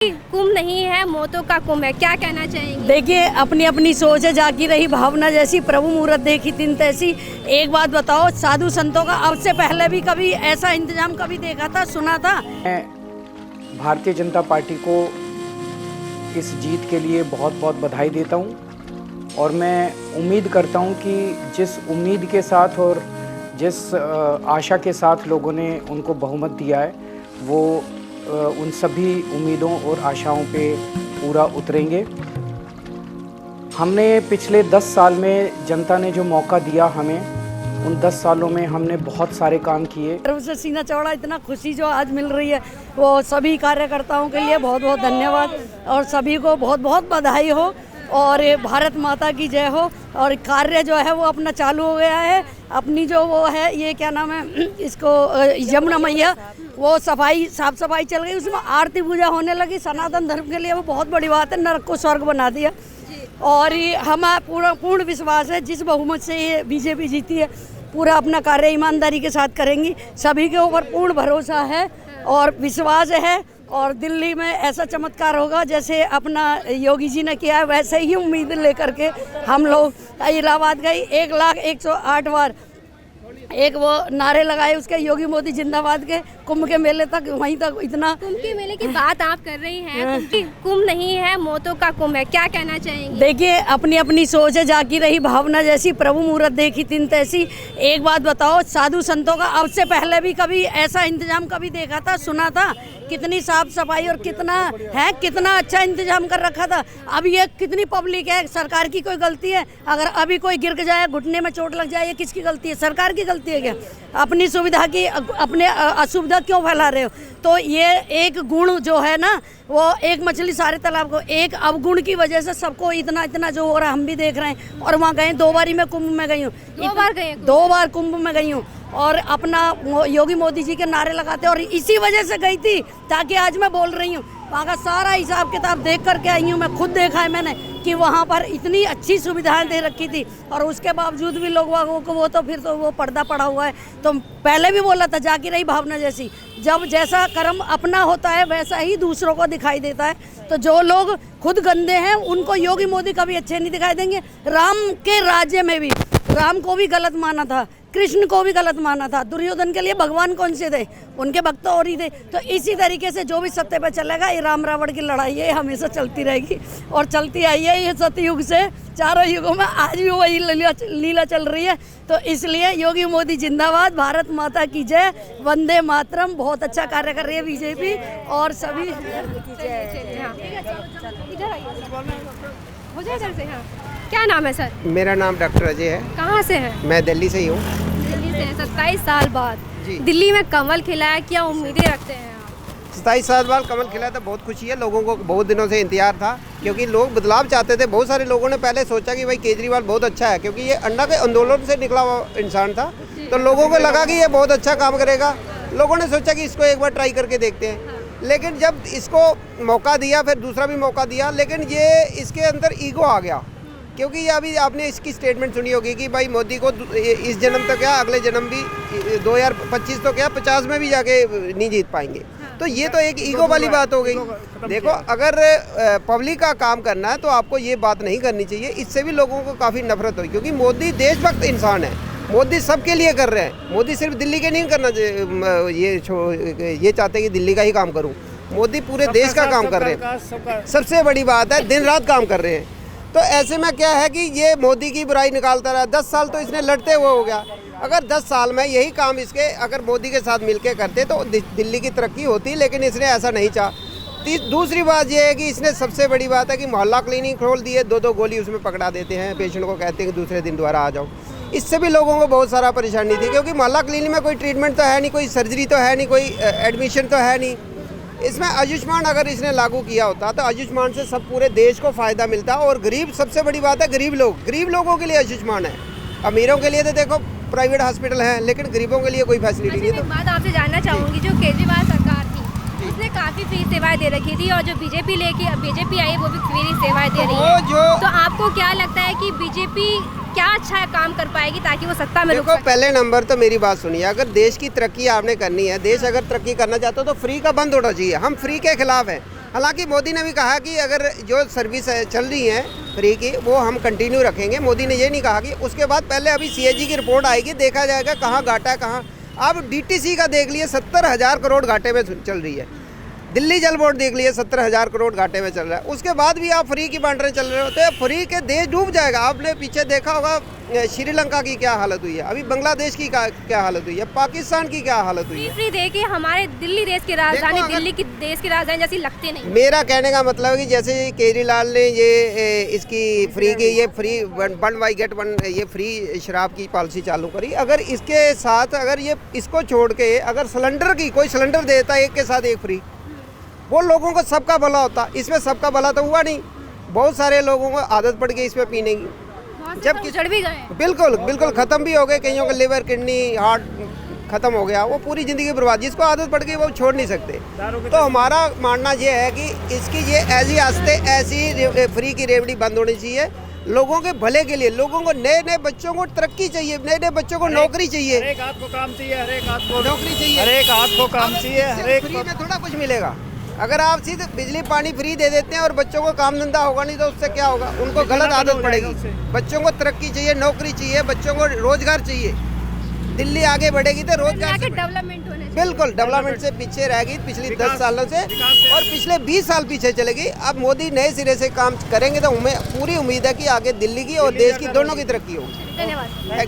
कुंभ नहीं है, मौतों का कुंभ है, क्या कहना चाहेंगे? देखिए, अपनी अपनी सोच है, जागी रही भावना जैसी, प्रभु मुहूर्त देखी तिन तैसी। एक बात बताओ, साधु संतों का अब से पहले भी कभी ऐसा इंतजाम कभी देखा था, सुना था? मैं भारतीय जनता पार्टी को इस जीत के लिए बहुत बहुत बधाई देता हूं और मैं उम्मीद करता हूं कि जिस उम्मीद के साथ और जिस आशा के साथ लोगों ने उनको बहुमत दिया है वो उन सभी उम्मीदों और आशाओं पे पूरा उतरेंगे। हमने पिछले 10 साल में जनता ने जो मौका दिया हमें, उन 10 सालों में हमने बहुत सारे काम किए। गर्व से सीना चौड़ा, इतना खुशी जो आज मिल रही है वो सभी कार्यकर्ताओं के लिए बहुत बहुत धन्यवाद और सभी को बहुत बहुत बधाई हो और भारत माता की जय हो। और कार्य जो है वो अपना चालू हो गया है, अपनी जो वो है ये क्या नाम है इसको यमुना मैया, वो साफ सफाई चल गई, उसमें आरती पूजा होने लगी। सनातन धर्म के लिए वो बहुत बड़ी बात है, नरक को स्वर्ग बना दिया। और हमारा पूर्ण विश्वास है जिस बहुमत से ये बीजेपी जीती है पूरा अपना कार्य ईमानदारी के साथ करेंगी। सभी के ऊपर पूर्ण भरोसा है और विश्वास है और दिल्ली में ऐसा चमत्कार होगा जैसे अपना योगी जी ने किया है, वैसे ही उम्मीद लेकर के हम लोग इलाहाबाद गई 1,01,08 बार एक वो नारे लगाए उसके, योगी मोदी जिंदाबाद के, कुंभ के मेले तक वहीं तक इतना। कुंभ के मेले की बात आप कर रही हैं, कुंभ नहीं है, मौतों का कुंभ है, क्या कहना चाहेंगे? देखिए, अपनी अपनी सोच है, जागी रही भावना जैसी, प्रभु मुहूर्त देखी तिन तैसी। एक बात बताओ, साधु संतों का अब से पहले भी कभी ऐसा इंतजाम कभी देखा था, सुना था? कितनी साफ सफाई और कितना अच्छा इंतजाम कर रखा था। अब ये कितनी पब्लिक है, सरकार की कोई गलती है? अगर अभी कोई गिर जाए, घुटने में चोट लग जाए, ये किसकी गलती है? सरकार की गलती है क्या? अपनी सुविधा की अपने असुविधा क्यों फैला रहे हो? तो ये एक गुण जो है ना, वो एक मछली सारे तालाब को, एक अवगुण की वजह से सबको इतना जो हो रहा है हम भी देख रहे हैं। और वहाँ गए 2 बारी मैं कुंभ में गई हूँ, 2 बार कुंभ में गई हूँ और अपना योगी मोदी जी के नारे लगाते और इसी वजह से गई थी ताकि आज मैं बोल रही हूँ। वहाँ का सारा हिसाब किताब देख करके आई हूँ, मैं खुद देखा है मैंने कि वहाँ पर इतनी अच्छी सुविधाएं दे रखी थी और उसके बावजूद भी लोगों को वो फिर वो पर्दा पड़ा हुआ है। तो पहले भी बोला था, जागी रही भावना जैसी, जब जैसा कर्म अपना होता है वैसा ही दूसरों को दिखाई देता है। तो जो लोग खुद गंदे हैं उनको योगी मोदी कभी अच्छे नहीं दिखाई देंगे। राम के राज्य में भी राम को भी गलत माना था, कृष्ण को भी गलत माना था, दुर्योधन के लिए भगवान कौन से थे? उनके भक्त और ही थे। तो इसी तरीके से जो भी सत्य पे चलेगा, ये राम रावण की लड़ाई है, हमेशा चलती रहेगी और चलती आई है ये सतयुग से चारों युगों में, आज भी वही लीला चल रही है। तो इसलिए योगी मोदी जिंदाबाद, भारत माता की जय, वंदे मातरम। बहुत अच्छा कार्य कर रही है बीजेपी और सभी क्या नाम है सर? मेरा नाम डॉक्टर अजय है। कहाँ से है? मैं दिल्ली से ही हूँ। दिल्ली से। 27 साल बाद दिल्ली में कमल खिला है, क्या उम्मीदें रखते हैं आप? 27 साल बाद कमल खिला था, बहुत खुशी है। लोगों को बहुत दिनों से इंतजार था क्योंकि लोग बदलाव चाहते थे। बहुत सारे लोगों ने पहले सोचा कि भाई केजरीवाल बहुत अच्छा है क्योंकि ये अन्ना के आंदोलन से निकला हुआ इंसान था, तो लोगों को लगा कि ये बहुत अच्छा काम करेगा। लोगों ने सोचा कि इसको एक बार ट्राई करके देखते हैं, लेकिन जब इसको मौका दिया, फिर दूसरा भी मौका दिया, लेकिन ये इसके अंदर ईगो आ गया। क्योंकि ये अभी आपने इसकी स्टेटमेंट सुनी होगी कि भाई मोदी को इस जन्म तो क्या, अगले जन्म भी 2025 तो क्या 50 में भी जाके नहीं जीत पाएंगे। तो ये तो एक ईगो वाली बात हो गई। देखो, अगर पब्लिक का काम करना है तो आपको ये बात नहीं करनी चाहिए। इससे भी लोगों को काफ़ी नफरत हुई क्योंकि मोदी देशभक्त इंसान है, मोदी सबके लिए कर रहे हैं। मोदी सिर्फ दिल्ली के नहीं करना, ये चाहते कि दिल्ली का ही काम करूँ। मोदी पूरे देश का काम कर रहे हैं। सबसे बड़ी बात है, दिन रात काम कर रहे हैं। तो ऐसे में क्या है कि ये मोदी की बुराई निकालता रहा। 10 साल तो इसने लड़ते हुए हो गया। अगर 10 साल में यही काम इसके अगर मोदी के साथ मिलके करते तो दिल्ली की तरक्की होती, लेकिन इसने ऐसा नहीं चाहा। दूसरी बात यह है कि इसने सबसे बड़ी बात है कि मोहल्ला क्लिनिक खोल दिए, 2-2 गोली उसमें पकड़ा देते हैं, पेशेंट को कहते हैं कि दूसरे दिन दोबारा आ जाओ। इससे भी लोगों को बहुत सारा परेशानी थी क्योंकि मोहल्ला क्लिनिक में कोई ट्रीटमेंट तो है नहीं, कोई सर्जरी तो है नहीं, कोई एडमिशन तो है नहीं। इसमें आयुष्मान अगर इसने लागू किया होता तो आयुष्मान से सब पूरे देश को फ़ायदा मिलता। और गरीब, सबसे बड़ी बात है गरीब लोगों के लिए आयुष्मान है। अमीरों के लिए तो देखो प्राइवेट हॉस्पिटल हैं, लेकिन गरीबों के लिए कोई फैसिलिटी नहीं। तो बात आपसे जानना चाहूँगी, जो केजरीवाल सरकार थी उसने काफ़ी फ्री सेवाएं दे रखी थी और जो बीजेपी आई वो भी फ्री सेवाएं दे रही है। तो आपको क्या लगता है कि बीजेपी क्या अच्छा काम कर पाएगी ताकि वो सत्ता में देखो, पहले नंबर तो मेरी बात सुनिए, अगर देश की तरक्की आपने करनी है, देश अगर तरक्की करना चाहता हो तो फ्री का बंद होना चाहिए। हम फ्री के खिलाफ हैं। हालांकि मोदी ने भी कहा कि अगर जो सर्विस चल रही है फ्री की वो हम कंटिन्यू रखेंगे। मोदी ने ये नहीं कहा कि उसके बाद पहले अभी CAG की रिपोर्ट आएगी, देखा जाएगा कहाँ घाटा है कहाँ। अब DTC का देख लिए 70,000 करोड़ घाटे में चल रही है। दिल्ली जल बोर्ड देख लिए 70,000 करोड़ घाटे में चल रहा है। उसके बाद भी आप फ्री की बांट रहे चल रहे हो तो फ्री के देश डूब जाएगा। आपने पीछे देखा होगा श्रीलंका की क्या हालत हुई है, अभी बांग्लादेश की क्या हालत हुई है, पाकिस्तान की क्या हालत हुई है। फ्री दे के हमारे दिल्ली देश की राजधानी, दिल्ली की देश की राजधानी जैसी लगती नहीं। मेरा कहने का मतलब है कि जैसे केजरीवाल ने ये इसकी फ्री की ये फ्री 1 बाई गेट 1 ये फ्री शराब की पॉलिसी चालू करी, अगर इसके साथ अगर ये इसको छोड़ के अगर सिलेंडर की कोई सिलेंडर देता है एक के साथ एक फ्री, वो लोगों को सबका भला होता। इसमें सबका भला तो हुआ नहीं, बहुत सारे लोगों को आदत पड़ गई इसमें पीने की, जब जड़ भी गए। बिल्कुल बिल्कुल ख़त्म भी हो गए, कईयों का लिवर किडनी हार्ट ख़त्म हो गया, वो पूरी ज़िंदगी बर्बाद। जिसको आदत पड़ गई वो छोड़ नहीं सकते। तो हमारा मानना ये है कि इसकी ये ऐसी फ्री की रेवड़ी बंद होनी चाहिए लोगों के भले के लिए। लोगों को नए बच्चों को तरक्की चाहिए, नए बच्चों को नौकरी चाहिए, हर एक हाथ को काम चाहिए, हर एक हाथ को नौकरी चाहिए, हर एक हाथ को काम चाहिए, हर एक फ्री में थोड़ा कुछ मिलेगा। अगर आप सीधे बिजली पानी फ्री दे देते हैं और बच्चों को काम धंधा होगा नहीं तो उससे क्या होगा, उनको गलत आदत पड़ेगी। बच्चों को तरक्की चाहिए, नौकरी चाहिए, बच्चों को रोजगार चाहिए। दिल्ली आगे बढ़ेगी तो रोजगार से डेवलपमेंट होने चाहिए। बिल्कुल डेवलपमेंट से पीछे रहेगी पिछली 10 सालों से, और पिछले 20 साल पीछे चलेगी। अब मोदी नए सिरे से काम करेंगे तो हमें पूरी उम्मीद है कि आगे दिल्ली की और देश की दोनों की तरक्की होगी। धन्यवाद।